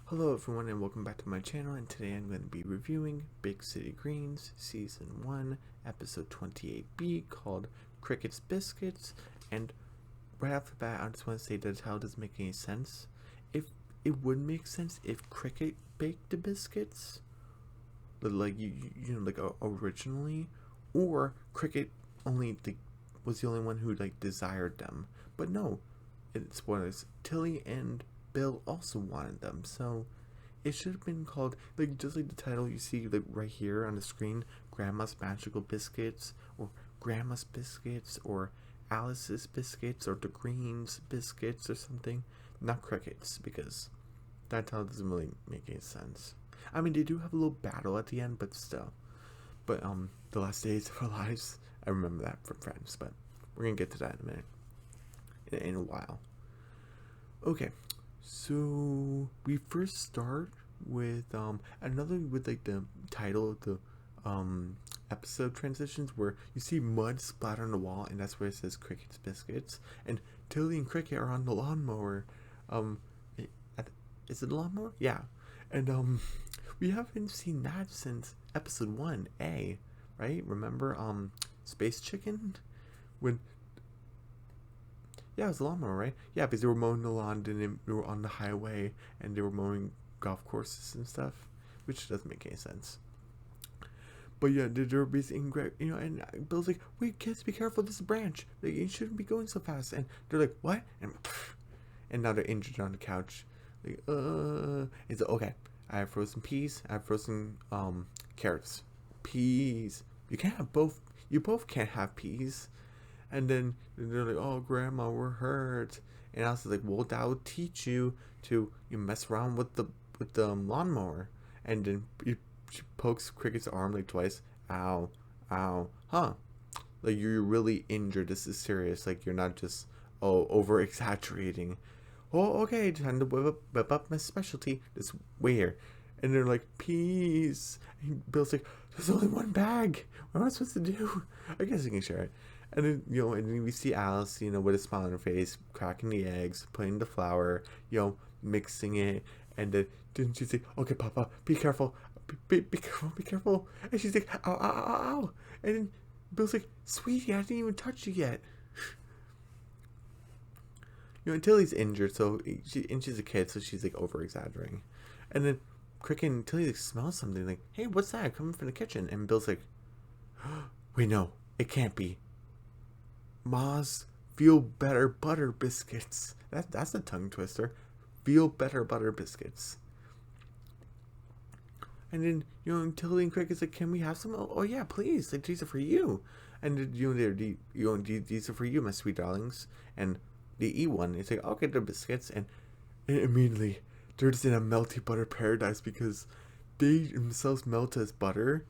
Hello everyone and welcome back to my channel, and today I'm going to be reviewing Big City Greens Season 1 Episode 28B called Crickets Biscuits. And right off the bat I just want to say that how doesn't make any sense. If it would make sense if Cricket baked the biscuits, like originally, or Cricket was the only one who desired them. But no, spoilers, Tilly and Bill also wanted them, so it should have been called just like the title you see right here on the screen, Grandma's Magical Biscuits, or Grandma's Biscuits, or Alice's Biscuits, or the Greens Biscuits, or something. Not Crickets, because that title doesn't really make any sense. I mean, they do have a little battle at the end, but still. But the last days of our lives, I remember that from Friends, but we're gonna get to that in a minute, in a while. Okay, so we first start with the title of the episode transitions, where you see mud splatter on the wall, and that's where it says Cricket's Biscuits, and Tilly and Cricket are on the lawnmower. Is it a lawnmower? Yeah. And we haven't seen that since episode 1A, right? Remember Space Chicken? When Yeah, it was a lawnmower, right? Yeah, because they were mowing the lawn, and they were on the highway, and they were mowing golf courses and stuff, which doesn't make any sense. But yeah, they're basically, and Bill's like, "Wait, kids, be careful! This branch. You shouldn't be going so fast." And they're like, "What?" And now they're injured on the couch. It's like, okay. I have frozen peas. I have frozen carrots. Peas. You can't have both. You both can't have peas. And then they're like, "Oh, Grandma, we're hurt." And I was like, "Well, that will teach you to mess around with the lawnmower." And then she pokes Cricket's arm twice. Ow, ow, huh? You're really injured. This is serious. You're not just over exaggerating. Oh, okay, time to whip up my specialty. This way here. And they're like, "Peas." And Bill's like, "There's only one bag. What am I supposed to do?" I guess I can share it. And then, and then we see Alice, with a smile on her face, cracking the eggs, putting the flour, mixing it. And then she's like, "Okay, Papa, be careful. Be careful, be careful." And she's like, "Ow, ow, ow, ow." And then Bill's like, "Sweetie, I didn't even touch you yet." Until he's injured, so she's a kid, so she's over exaggerating. And then Cricket and Tilly smell something, like, "Hey, what's that coming from the kitchen?" And Bill's like, "Wait, no, it can't be. Ma's Feel Better Butter Biscuits." That's a tongue twister. Feel Better Butter Biscuits. And then, Tilly and Cricket's like, "Can we have some?" "Oh yeah, please. These are for you." And then, these are for you, my sweet darlings. And they eat one. It's like, "Okay, they're biscuits." And immediately they're just in a melty butter paradise, because they themselves melt as butter.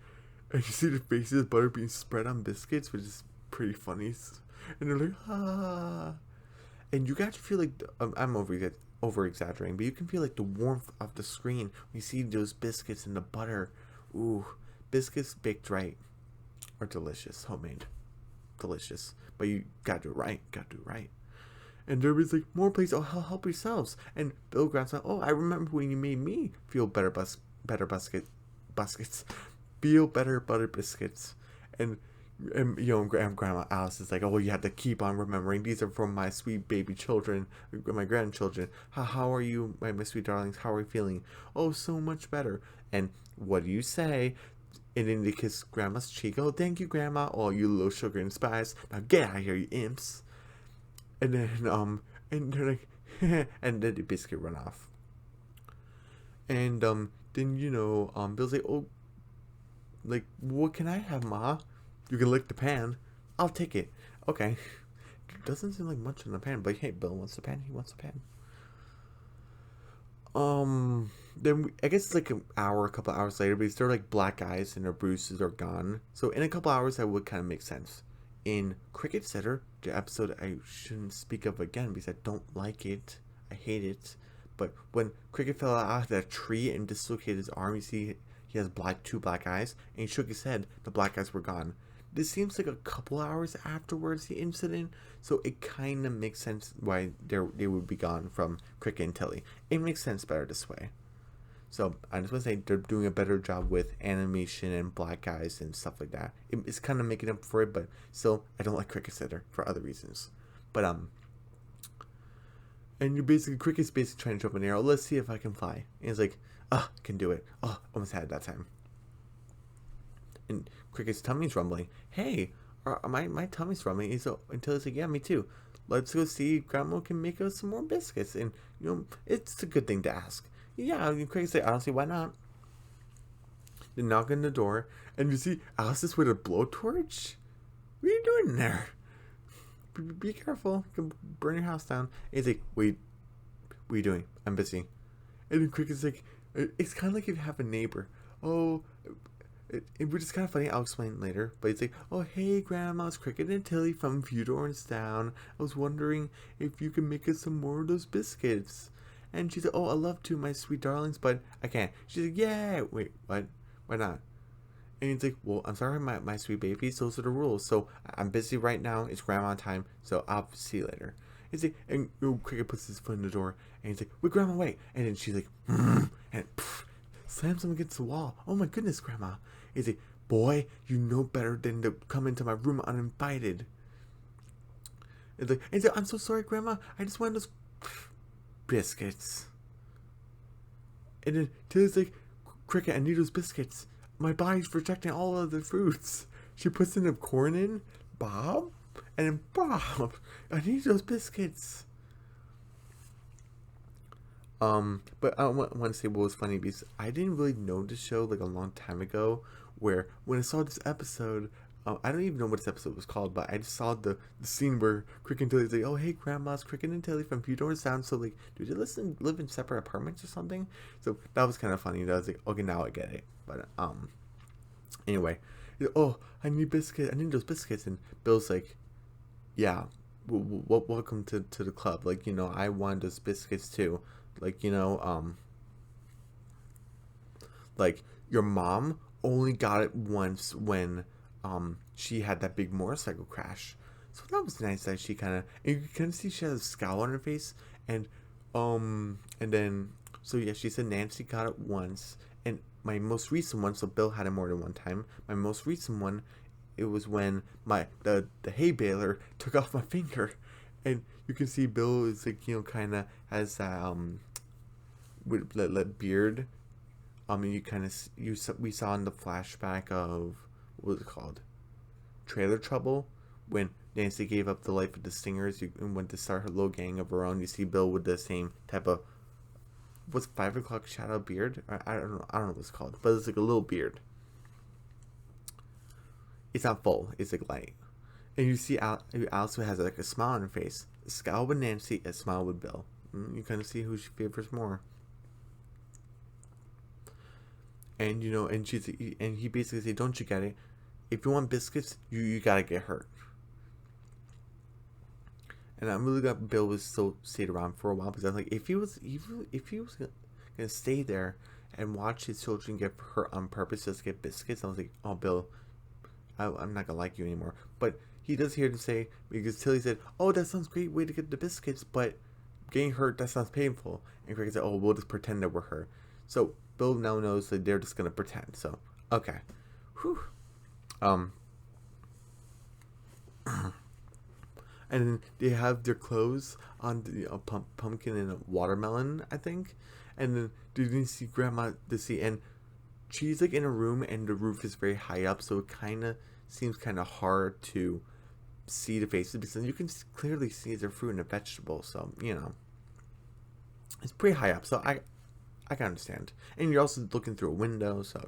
And you see the faces of butter being spread on biscuits, which is pretty funny. And they're like, "Ah." And you got to feel I'm over exaggerating, but you can feel the warmth of the screen when you see those biscuits and the butter. Ooh, biscuits baked right are delicious, homemade, delicious. But you gotta do it right. And everybody's like, "More please. Oh, help yourselves." And Bill grabs on. "Oh, I remember when you made me feel better biscuits, feel better butter biscuits." And Grandma Alice is like, "Oh, you have to keep on remembering. These are from my sweet baby children, my grandchildren. How are you, my sweet darlings? How are you feeling?" "Oh, so much better." And what do you say? And then they kiss Grandma's cheek. "Oh, thank you, Grandma. Oh, you little sugar and spice. Now get out of here, you imps." And then and they're like, and then the biscuit run off. And then Bill's like, "Oh, what can I have, Ma?" "You can lick the pan." "I'll take it." Okay. Doesn't seem like much in the pan, but hey, Bill wants the pan. He wants the pan. Then I guess it's a couple hours later, because they're black eyes and their bruises are gone. So in a couple hours, that would kind of make sense. In Cricket Sitter, the episode I shouldn't speak of again because I don't like it. I hate it. But when Cricket fell out of that tree and dislocated his arm, you see he has two black eyes, and he shook his head. The black eyes were gone. This seems like a couple hours afterwards the incident, so it kind of makes sense why they would be gone from Cricket and Tilly. It makes sense better this way. So I just want to say they're doing a better job with animation and black guys and stuff like that. It's kind of making up for it, but still, I don't like Cricket Sitter for other reasons. But and you basically Cricket's basically trying to jump an arrow. Let's see if I can fly. And he's like, I can do it. Oh, almost had it that time. And Cricket's tummy's rumbling. Hey, my tummy's rumbling. Until he's like, yeah, me too. Let's go see if Grandma can make us some more biscuits. And it's a good thing to ask. Yeah, Cricket's like, I don't see why not. They knock on the door, and you see Alice with a blowtorch. What are you doing there? Be careful. You can burn your house down. And he's like, wait, what are you doing? I'm busy. And then Cricket's like, it's kind of like if you have a neighbor. Oh, which is kind of funny. I'll explain later. But it's like, oh, hey, Grandma, it's Cricket and Tilly from Few Doors Down. I was wondering if you can make us some more of those biscuits. And she's like, oh, I love to, my sweet darlings, but I can't. She's like, yeah. Wait, what? Why not? And he's like, well, I'm sorry, my sweet babies. Those are the rules. So I'm busy right now. It's Grandma time. So I'll see you later. He's like, and Cricket puts his foot in the door. And he's like, wait, Grandma, wait. And then she's like, and slams him against the wall. Oh, my goodness, Grandma. He's like, boy, you know better than to come into my room uninvited. And he's like, I'm so sorry, Grandma. I just wanted those biscuits. And then Tilly's like, Cricket, I need those biscuits. My body's rejecting all of the fruits. She puts in the corn in, Bob, and then Bob, I need those biscuits. But I want to say what was funny because I didn't really know the show like a long time ago. Where when I saw this episode, I don't even know what this episode was called, but I just saw the scene where Cricket and Tilly's like, oh hey, Grandma's Cricket and Tilly from Few Doors Down. So like, do they live in separate apartments or something? So that was kind of funny. That was like, okay, now I get it. But anyway, oh, I need biscuits. I need those biscuits. And Bill's like, yeah, welcome to the club. Like, I want those biscuits too. Like, like your mom only got it once when she had that big motorcycle crash. So that was nice that she kind of, and you can see she has a scowl on her face, and then so yeah, she said Nancy got it once, and my most recent one, so Bill had it more than one time. My most recent one, it was when the hay baler took off my finger, and you can see Bill is like, kind of has that with that beard. And you kind of we saw in the flashback of what was it called, Trailer Trouble, when Nancy gave up the life of the Stingers and went to start her little gang of her own. You see Bill with the same type of what's 5 o'clock shadow beard. I don't know what it's called, but it's like a little beard. It's not full. It's like light. And you see Alice has like a smile on her face. A scowl with Nancy, a smile with Bill. You kind of see who she favors more. And and he basically said, "Don't you get it? If you want biscuits, you gotta get hurt." And I'm really glad Bill was still stayed around for a while, because I was like, if he was gonna stay there and watch his children get hurt on purpose just to get biscuits, I was like, oh, Bill, I'm not gonna like you anymore. But he does here to say, because Tilly said, oh, that sounds great way to get the biscuits, but getting hurt, that sounds painful. And Cricket said, oh, we'll just pretend that we're hurt. So Bill now knows that they're just gonna pretend. So okay, whew. And then they have their clothes on the pumpkin and a watermelon, I think. And then they didn't see Grandma to see, and she's like in a room, and the roof is very high up, so it kind of seems kind of hard to see the faces, because you can clearly see their fruit and a vegetable. So it's pretty high up. So I can understand. And you're also looking through a window, so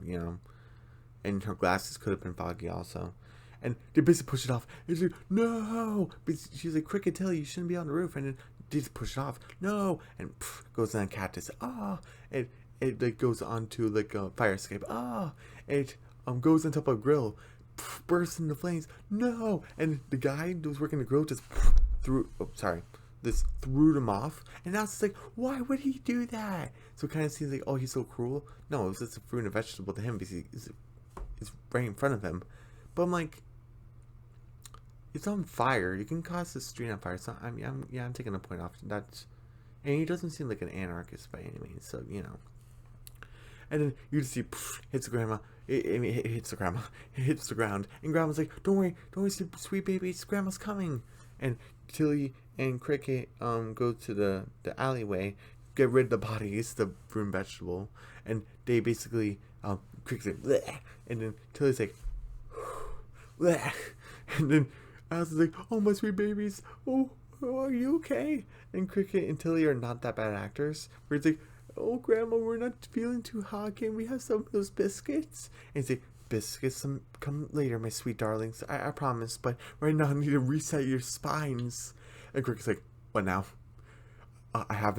and her glasses could have been foggy also. And they basically push it off. And she's like, no! But she's like, Cricket, Tilly, you shouldn't be on the roof. And then they just push it off. No! And goes on cactus. Ah! And it like goes onto like a fire escape. Ah! It goes on top of a grill. Bursts into flames. No! And the guy who was working the grill just threw them off. And now it's like, why would he do that? So it kind of seems like, oh, he's so cruel. No, it was just a fruit and a vegetable to him, because it's right in front of him. But I'm like, it's on fire. You can cause the street on fire. So I'm taking a point off. And he doesn't seem like an anarchist by any means. So And then you just see, hits the grandma. It hits the grandma. It hits the ground. And grandma's like, don't worry, sweet babies, grandma's coming. And Tilly and Cricket go to the alleyway, get rid of the bodies, the room vegetable, and they basically Cricket's like, bleh, and then Tilly's like, bleh, and then Alice is like, oh my sweet babies, oh are you okay? And Cricket and Tilly are not that bad actors. Where it's like, oh grandma, we're not feeling too hot. Can we have some of those biscuits? And it's like, biscuits come later, my sweet darlings. I promise. But right now I need to reset your spines. And Cricket's like, what now? I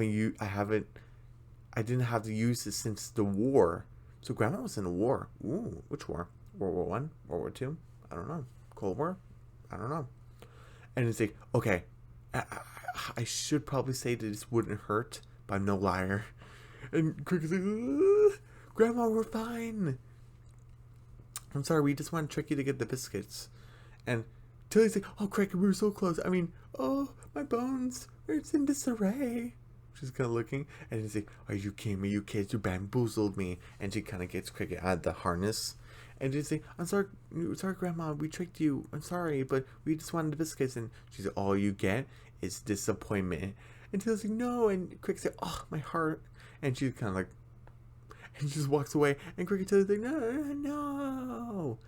didn't have to use it since the war. So grandma was in a war. Ooh, which war? World War One? World War Two? I don't know. Cold War? I don't know. And it's like, okay, I should probably say that this wouldn't hurt, but I'm no liar. And Cricket's like, ugh, grandma, we're fine. I'm sorry, we just want to trick you to get the biscuits. And Tilly's like, oh Cricket, we were so close. I mean, oh, my bones, it's in disarray. She's kind of looking, and he's like, are you kidding me, you kids, you bamboozled me. And she kind of gets Cricket out of the harness. And she's like, I'm sorry, grandma, we tricked you. I'm sorry, but we just wanted the biscuits. And she's like, all you get is disappointment. And Tilly's like, no. And Cricket's like, oh, my heart. And she's kind of like, and she just walks away. And Cricket Tilly's like, no.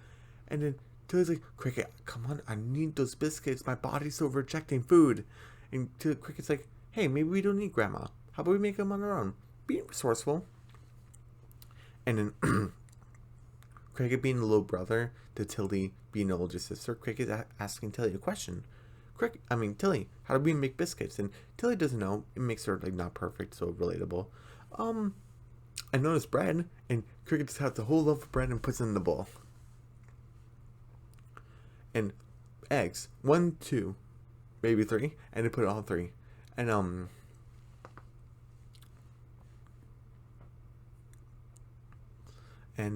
And then Tilly's like, Cricket, come on, I need those biscuits. My body's still rejecting food. And Cricket's like, hey, maybe we don't need grandma. How about we make them on our own? Being resourceful. And then Cricket being the little brother to Tilly being the older sister, Cricket's asking Tilly a question. Tilly, how do we make biscuits? And Tilly doesn't know. It makes her like not perfect, so relatable. I noticed bread, and Cricket just has the whole loaf of bread and puts it in the bowl. And eggs, 1, 2, maybe 3, and they put all 3. And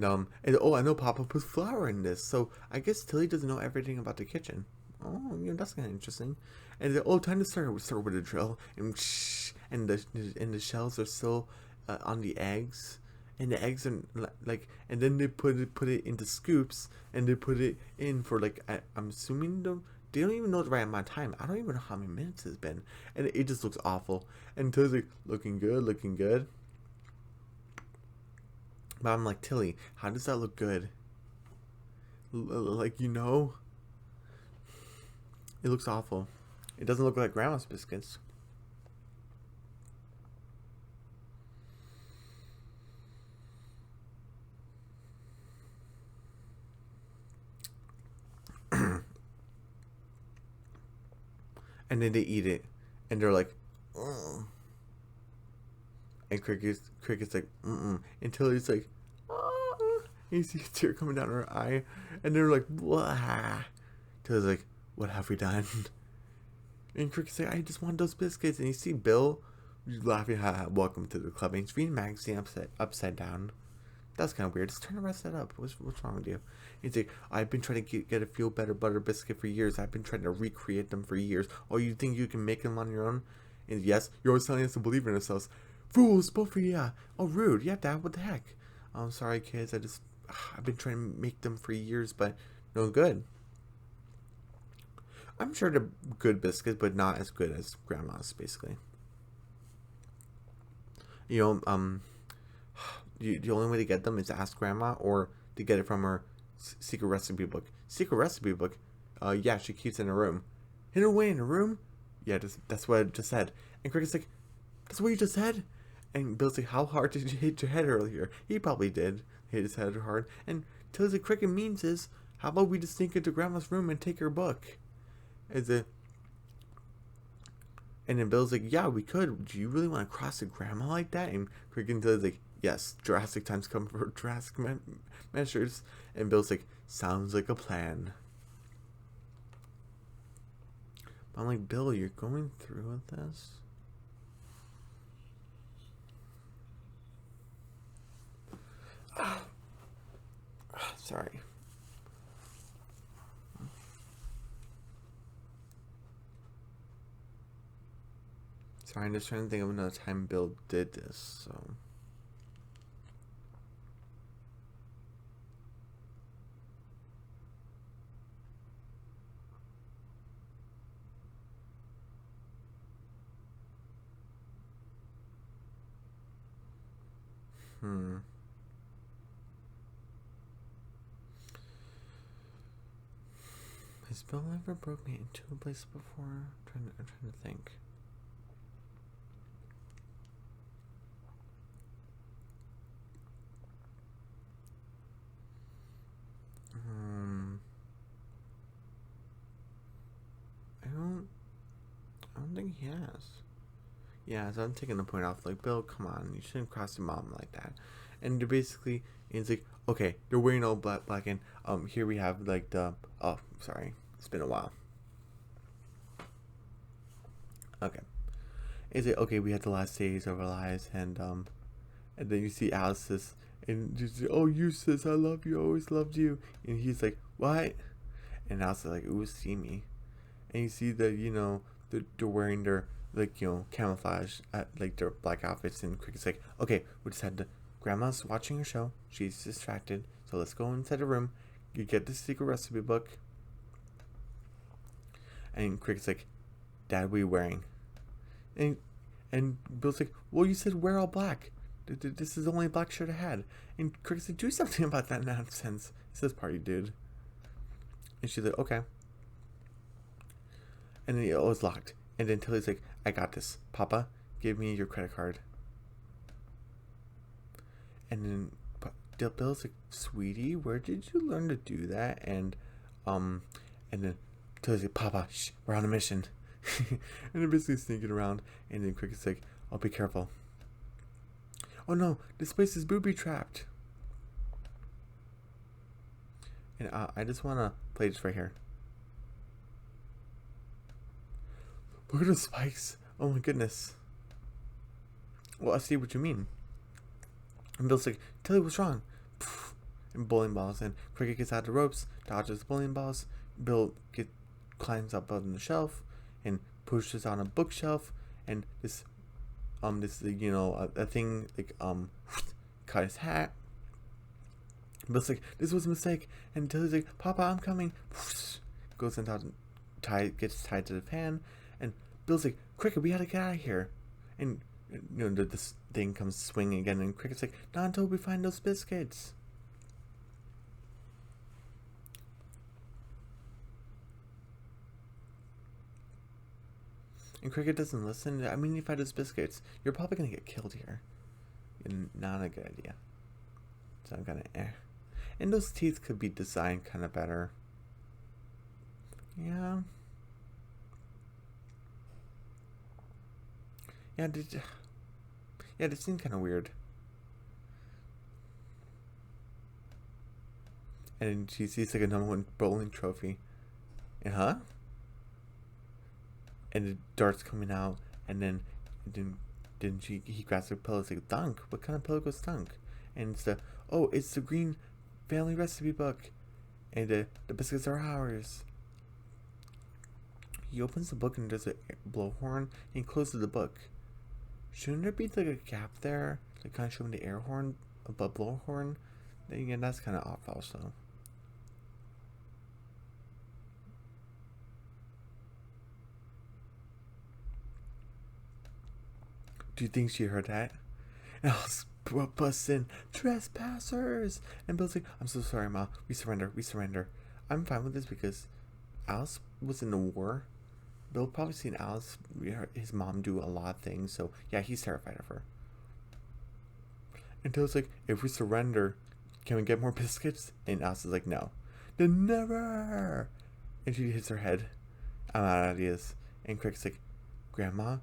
oh, I know Papa puts flour in this, so I guess Tilly doesn't know everything about the kitchen. Oh, that's kind of interesting. And time to start with a drill, and the shells are still on the eggs, and the eggs are like, and then they put it into scoops, and they put it in for like, I'm assuming they don't even know the right amount of time. I don't even know how many minutes it's been, and it just looks awful. And Tilly's like, looking good. But I'm like, Tilly, how does that look good? Like, it looks awful. It doesn't look like grandma's biscuits. And then they eat it, and they're like, ugh. And Cricket's like, until he's like, ah. And you see a tear coming down her eye, and they're like, blah. Tilly's like, what have we done? And Cricket's like, I just want those biscuits. And you see Bill laughing, welcome to the club. And he's reading magazine upside down. That's kind of weird. Just turn the rest of that up. What's wrong with you? He's like, I've been trying to get a feel better butter biscuit for years. I've been trying to recreate them for years. Oh, you think you can make them on your own? And yes, you're always telling us to believe in ourselves. Fools, both of you. Yeah. Oh, rude. Yeah, Dad, what the heck? I'm sorry, kids. I've been trying to make them for years, but no good. I'm sure they're good biscuits, but not as good as grandma's, basically. The only way to get them is to ask grandma, or to get it from her secret recipe book. Secret recipe book? Yeah, she keeps it in her room. Hid her away in her room? Yeah, that's what I just said. And Cricket's like, that's what you just said? And Bill's like, how hard did you hit your head earlier? He probably did hit his head hard. And Tilly's like, Cricket means is, how about we just sneak into grandma's room and take her book? And then Bill's like, yeah, we could. Do you really want to cross a grandma like that? And Cricket and Tilly's like, yes, drastic times come for drastic measures. And Bill's like, sounds like a plan. But I'm like, Bill, you're going through with this? Sorry. Sorry, I'm just trying to think of another time Bill did this, so. Hmm. Has Bill ever broke me into a place before? I'm trying to think. I don't think he has. Yeah, so I'm taking the point off. Like, Bill, come on, you shouldn't cross your mom like that. And they're basically, it's like, okay, they're wearing all black, and here we have like the. Oh, sorry, it's been a while. Okay, it's like, okay, we had the last days of our lives, and then you see Alice's, and you say, oh, you sis, I love you, I always loved you, and he's like, what? And Alice is like, ooh, see me, and you see that they're wearing their camouflage, like their black outfits, and Cricket's like, okay, we just had to. Grandma's watching her show. She's distracted, so let's go inside the room. You get the secret recipe book, and Cricket's like, Dad, what are you wearing? And Bill's like, well, you said wear all black. This is the only black shirt I had. And Cricket's like, do something about that nonsense. It says party, dude. And she's like, okay. And then it was locked. And then Tilly's like, I got this. Papa, give me your credit card. And then Bill's like, sweetie, where did you learn to do that? And then Tilly's like, Papa, shh, we're on a mission. And they're basically sneaking around. And then Cricket's like, oh, be careful. Oh no, this place is booby trapped. And I just want to play this right here. Look at the spikes. Oh my goodness. Well, I see what you mean. And Bill's like, Tilly, what's wrong? And bowling balls. And Cricket gets out the ropes, dodges the bowling balls. Bill climbs up on the shelf and pushes on a bookshelf. And this a thing like cut his hat. Bill's like, this was a mistake. And Tilly's like, Papa, I'm coming. Goes and gets tied to the fan. And Bill's like, Cricket, we gotta get out of here. And this thing comes swinging again, and Cricket's like, not until we find those biscuits. And Cricket doesn't listen. I mean, you find those biscuits, you're probably gonna get killed here. And not a good idea. So I'm gonna And those teeth could be designed kind of better. Yeah. Yeah, this seemed kind of weird. And she sees like a #1 bowling trophy. And And the darts coming out, and then he grabs her pillow. It's like, Dunk, what kind of pillow goes Dunk? And it's the green family recipe book. And the biscuits are ours. He opens the book and there's a blowhorn, and he closes the book. Shouldn't there be like a gap there, like kind of showing the air horn, but blowhorn? Then again, that's kind of off also. Do you think she heard that? And I was busting, trespassers! And Bill's like, I'm so sorry, Ma. We surrender. I'm fine with this because Alice was in the war. Bill probably seen Alice, his mom, do a lot of things, so yeah, he's terrified of her. And Bill's like, if we surrender, can we get more biscuits? And Alice is like, no. Then never! And she hits her head. I'm out of ideas. And Cricket's like, Grandma,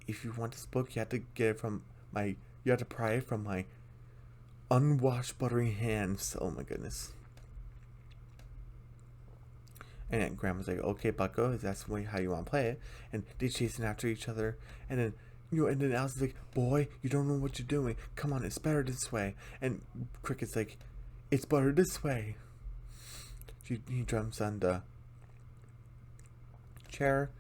if you want this book, you have to pry it from my unwashed buttery hands. Oh my goodness. And Grandma's like, okay, Bucko, is that how you want to play it? And they're chasing after each other. And then Alice is like, boy, you don't know what you're doing. Come on, it's better this way. And Cricket's like, it's better this way. He jumps on the chair,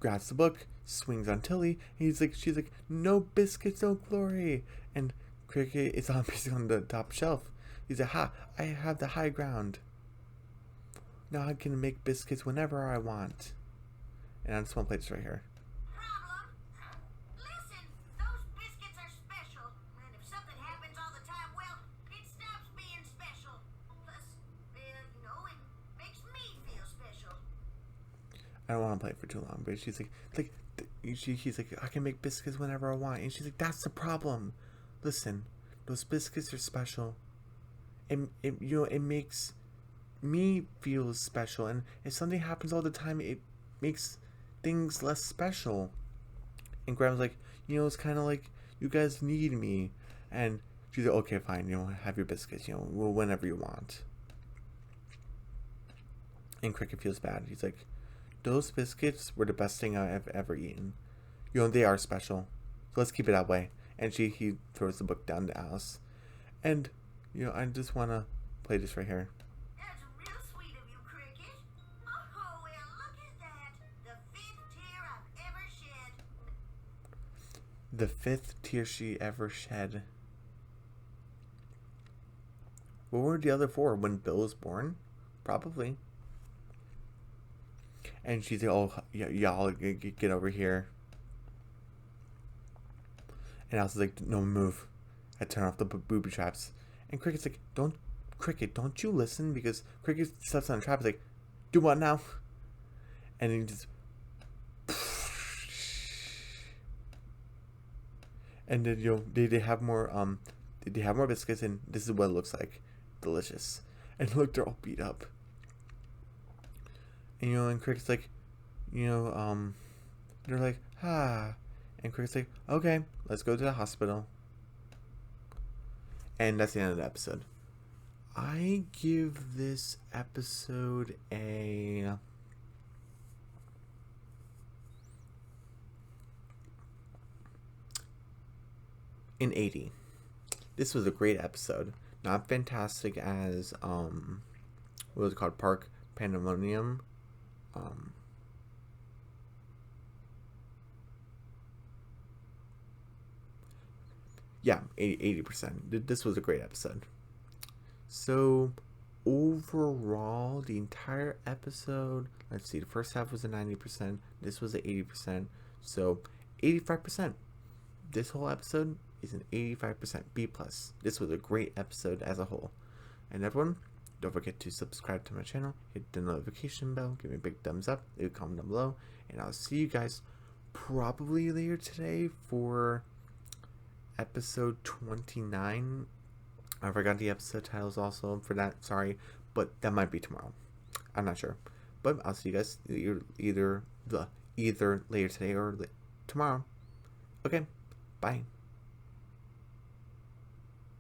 grabs the book, swings on Tilly, and she's like, no biscuits, no glory. And Cricket is basically on the top shelf. He's like, ha, I have the high ground. Now I can make biscuits whenever I want. And I just want to play this right here. Problem? Listen, those biscuits are special, and if something I don't want to play it for too long, but she's like, he's like, I can make biscuits whenever I want, and she's like, that's the problem. Listen, those biscuits are special. It makes me feel special, and if something happens all the time, it makes things less special. And Grandma's like, it's kind of like you guys need me, and she's like, okay, fine, have your biscuits, whenever you want. And Cricket feels bad. He's like, those biscuits were the best thing I've ever eaten. They are special. So let's keep it that way. And he throws the book down to Alice. And, I just want to play this right here. That's real sweet of you, Cricket. Oh, well, look at that. The 5th tear I've ever shed. The 5th tear she ever shed. What were the other 4? When Bill was born? Probably. And she's like, oh, y'all get over here. And Alice is like, no, move. I turn off the booby traps. And Cricket's like, Cricket, don't you listen? Because Cricket steps on the trap. He's like, do what now? And he just... And then, they have more, they have more biscuits, and this is what it looks like. Delicious. And look, they're all beat up. And, and Cricket's like, they're like, ah. And Cricket's like, okay, let's go to the hospital. And that's the end of the episode. I give this episode an 80. This was a great episode. Not fantastic as, what was it called? Park Pandemonium. Yeah, 80%. This was a great episode. So, overall, the entire episode, let's see, the first half was a 90%. This was an 80%. So, 85%. This whole episode is an 85% B+. This was a great episode as a whole. And everyone, don't forget to subscribe to my channel, hit the notification bell, give me a big thumbs up, leave a comment down below, and I'll see you guys probably later today for episode 29. I forgot the episode titles also for that, sorry, but that might be tomorrow. I'm not sure. But I'll see you guys either later today or tomorrow. Okay, bye.